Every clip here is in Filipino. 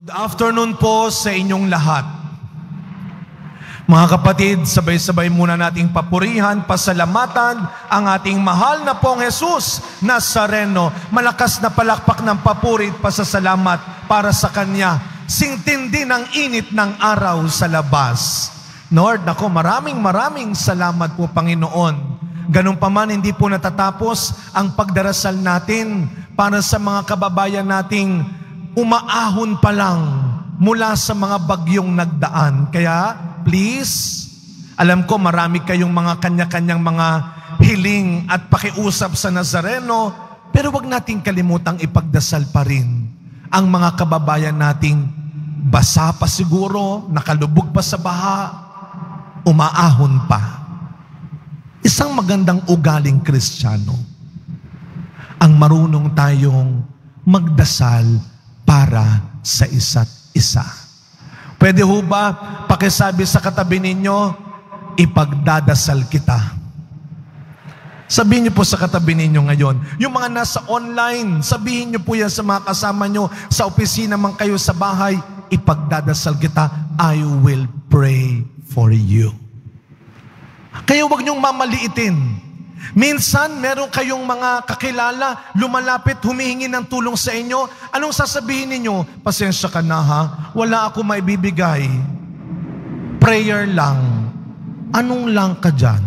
Good afternoon po sa inyong lahat. Mga kapatid, sabay-sabay muna nating papurihan, pasalamatan ang ating mahal na pong Jesus Nazareno. Malakas na palakpak ng papuri at pasasalamat para sa Kanya. Singtindi ng init ng araw sa labas. Lord, nako, maraming salamat po, Panginoon. Ganun pa man, hindi po natatapos ang pagdarasal natin para sa mga kababayan nating umaahon pa lang mula sa mga bagyong nagdaan. Kaya, please, alam ko marami kayong mga kanya-kanyang mga hiling at pakiusap sa Nazareno, pero wag nating kalimutang ipagdasal pa rin ang mga kababayan nating basa pa siguro, nakalubog pa sa baha, umaahon pa. Isang magandang ugaling Kristiyano ang marunong tayong magdasal para sa isa't isa. Pwede ho ba pakisabi sa katabi ninyo, ipagdadasal kita? Sabihin niyo po sa katabi ninyo ngayon. Yung mga nasa online, sabihin niyo po yan sa mga kasama niyo, sa opisina man kayo, sa bahay, ipagdadasal kita. I will pray for you. Kaya huwag niyong mamaliitin. Minsan, meron kayong mga kakilala, lumalapit, humihingi ng tulong sa inyo. Anong sasabihin ninyo? Pasensya ka na ha, wala ako maibibigay. Prayer lang. Anong lang ka dyan?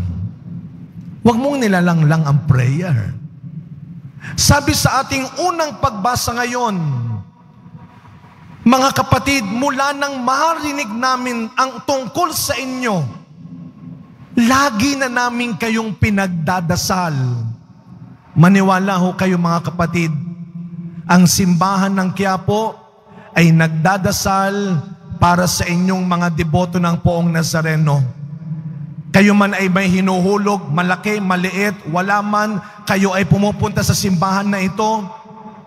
Huwag mong nilalanglang ang prayer. Sabi sa ating unang pagbasa ngayon, mga kapatid, mula nang marinig namin ang tungkol sa inyo, lagi na namin kayong pinagdadasal. Maniwala ho kayo mga kapatid, ang simbahan ng Quiapo ay nagdadasal para sa inyong mga deboto ng Poong Nazareno. Kayo man ay may hinuhulog, malaki, maliit, wala man, kayo ay pumupunta sa simbahan na ito,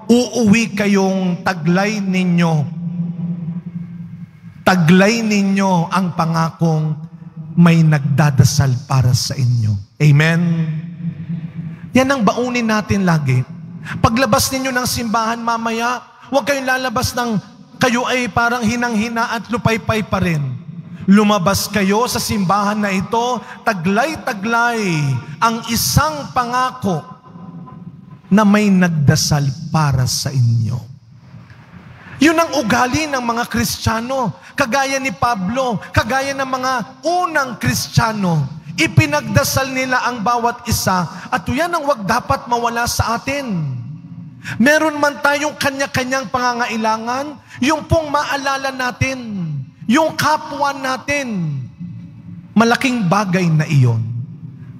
uuwi kayong taglay ninyo. Taglay ninyo ang pangakong may nagdadasal para sa inyo. Amen? Yan ang baunin natin lagi. Paglabas ninyo ng simbahan mamaya, huwag kayong lalabas ng kayo ay parang hinang-hina at lupaypay pa rin. Lumabas kayo sa simbahan na ito, taglay-taglay ang isang pangako na may nagdasal para sa inyo. Yun ang ugali ng mga Kristiyano. Kagaya ni Pablo, kagaya ng mga unang Kristiyano. Ipinagdasal nila ang bawat isa at yan ang wag dapat mawala sa atin. Meron man tayong kanya-kanyang pangangailangan, yung pong maalala natin, yung kapwa natin, malaking bagay na iyon.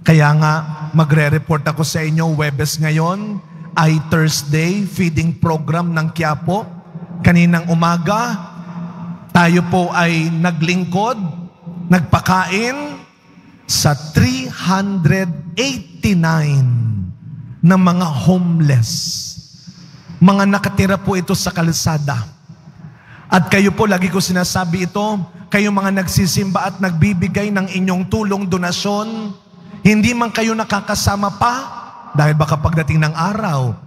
Kaya nga, magre-report ako sa inyo, Huwebes ngayon ay Thursday feeding program ng Quiapo. Kaninang umaga, tayo po ay naglingkod, nagpakain sa 389 na mga homeless. Mga nakatira po ito sa kalsada. At kayo po, lagi ko sinasabi ito, kayo mga nagsisimba at nagbibigay ng inyong tulong, donasyon, hindi man kayo nakakasama pa, dahil baka pagdating ng araw,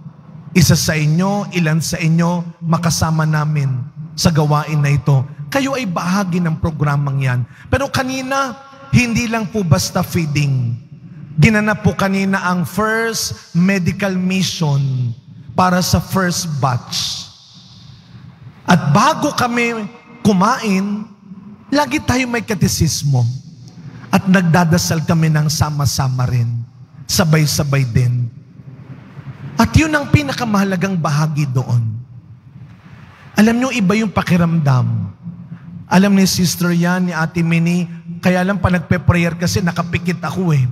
isa sa inyo, ilan sa inyo, makasama namin sa gawain na ito. Kayo ay bahagi ng programang yan. Pero kanina, hindi lang po basta feeding. Ginanap po kanina ang first medical mission para sa first batch. At bago kami kumain, lagi tayo may katesismo. At nagdadasal kami ng sama-sama rin. Sabay-sabay din. At yun ang pinakamahalagang bahagi doon. Alam nyo, iba yung pakiramdam. Alam ni Sister yan, ni Ate Minnie, kaya lang pa nagpe-prayer kasi nakapikit ako eh.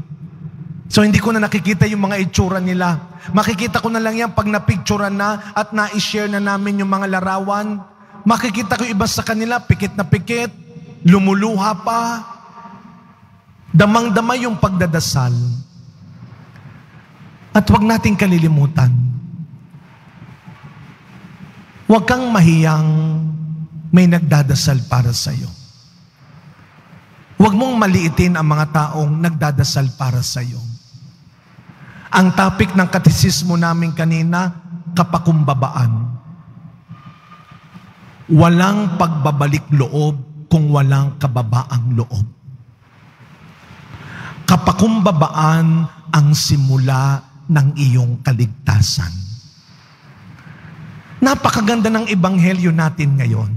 So hindi ko na nakikita yung mga itsura nila. Makikita ko na lang yan pag napicturean na at na-share na namin yung mga larawan. Makikita ko iba sa kanila, pikit na pikit, lumuluha pa. Damang-dama yung pagdadasal. At huwag nating kalilimutan. Huwag kang mahiyang may nagdadasal para sa iyo. Huwag mong maliitin ang mga taong nagdadasal para sa iyo. Ang topic ng katesismo namin kanina, kapakumbabaan. Walang pagbabalik loob kung walang kababaang loob. Kapakumbabaan ang simula ng iyong kaligtasan. Napakaganda ng ebanghelyo natin ngayon.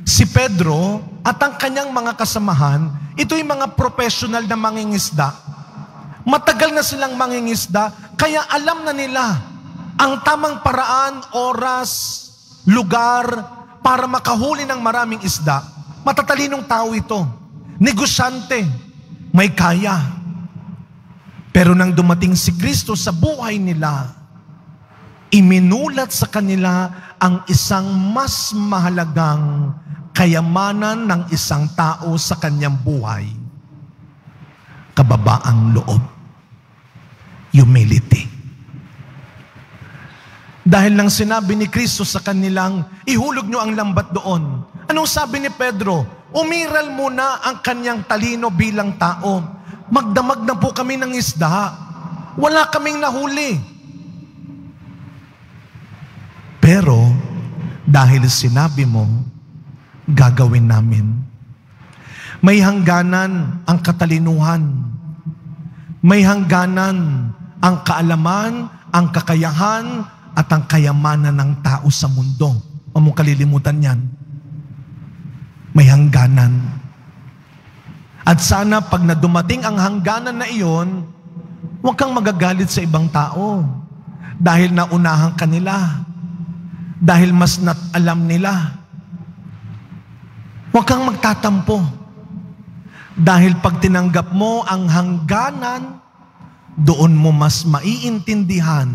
Si Pedro at ang kanyang mga kasamahan, ito'y mga professional na mangingisda. Matagal na silang mangingisda, kaya alam na nila ang tamang paraan, oras, lugar para makahuli ng maraming isda. Matatalinong tao ito. Negosyante. May kaya. Pero nang dumating si Kristo sa buhay nila, iminulat sa kanila ang isang mas mahalagang kayamanan ng isang tao sa kanyang buhay. Kababaang loob. Humility. Dahil lang sinabi ni Kristo sa kanilang, ihulog nyo ang lambat doon. Anong sabi ni Pedro? Umiral muna ang kanyang talino bilang tao. Magdamag na po kami ng isda. Wala kaming nahuli. Pero, dahil sinabi mo, gagawin namin. May hangganan ang katalinuhan. May hangganan ang kaalaman, ang kakayahan, at ang kayamanan ng tao sa mundo. Huwag mong kalilimutan yan. May hangganan. At sana pag nadumating ang hangganan na iyon, huwag kang magagalit sa ibang tao. Dahil naunahan ka nila. Dahil mas alam nila. Huwag kang magtatampo. Dahil pag tinanggap mo ang hangganan, doon mo mas maiintindihan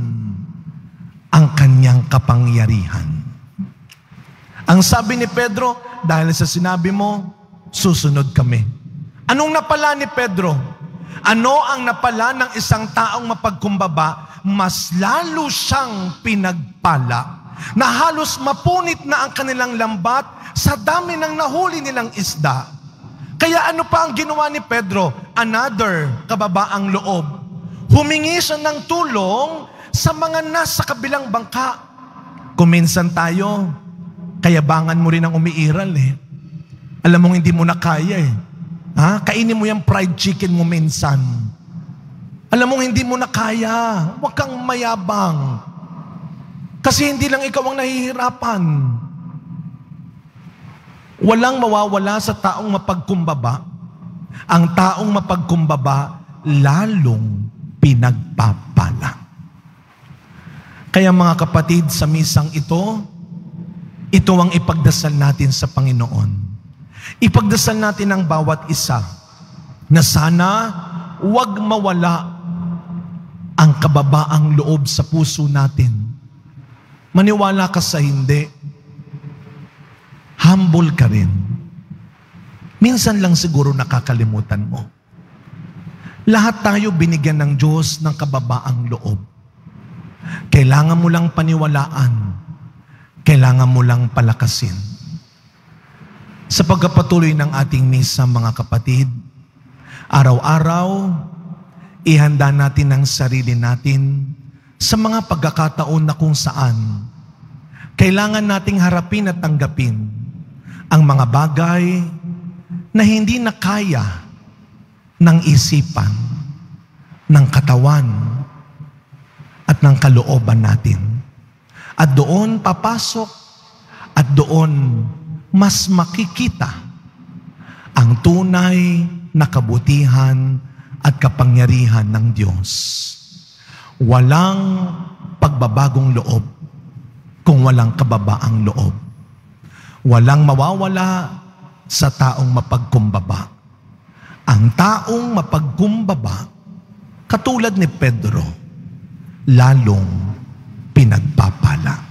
ang kanyang kapangyarihan. Ang sabi ni Pedro, dahil sa sinabi mo, susunod kami. Anong napala ni Pedro? Ano ang napala ng isang taong mapagkumbaba? Mas lalo siyang pinagpala na halos mapunit na ang kanilang lambat sa dami ng nahuli nilang isda. Kaya ano pa ang ginawa ni Pedro? Another kababaang loob. Humingi siya ng tulong sa mga nasa kabilang bangka. Kuminsan tayo, kayabangan mo rin ang umiiral eh. Alam mong hindi mo na kaya eh. Kainin mo yung fried chicken mo minsan. Alam mong hindi mo na kaya. Huwag kang mayabang. Kasi hindi lang ikaw ang nahihirapan. Walang mawawala sa taong mapagkumbaba. Ang taong mapagkumbaba, lalong pinagpapala. Kaya mga kapatid, sa misang ito ang ipagdasal natin sa Panginoon. Ipagdasal natin ang bawat isa na sana huwag mawala ang kababaang loob sa puso natin. Maniwala ka sa hindi. Humble ka rin. Minsan lang siguro nakakalimutan mo. Lahat tayo binigyan ng Diyos ng kababaang loob. Kailangan mo lang paniwalaan. Kailangan mo lang palakasin. Sa pagpapatuloy ng ating misa, mga kapatid, araw-araw, ihanda natin ang sarili natin sa mga pagkakataon na kung saan kailangan nating harapin at tanggapin ang mga bagay na hindi na kaya ng isipan, ng katawan, at ng kalooban natin. At doon papasok at doon mas makikita ang tunay na kabutihan at kapangyarihan ng Diyos. Walang pagbabagong loob kung walang kababaang loob. Walang mawawala sa taong mapagkumbaba. Ang taong mapagkumbaba, katulad ni Pedro, lalong pinagpapala.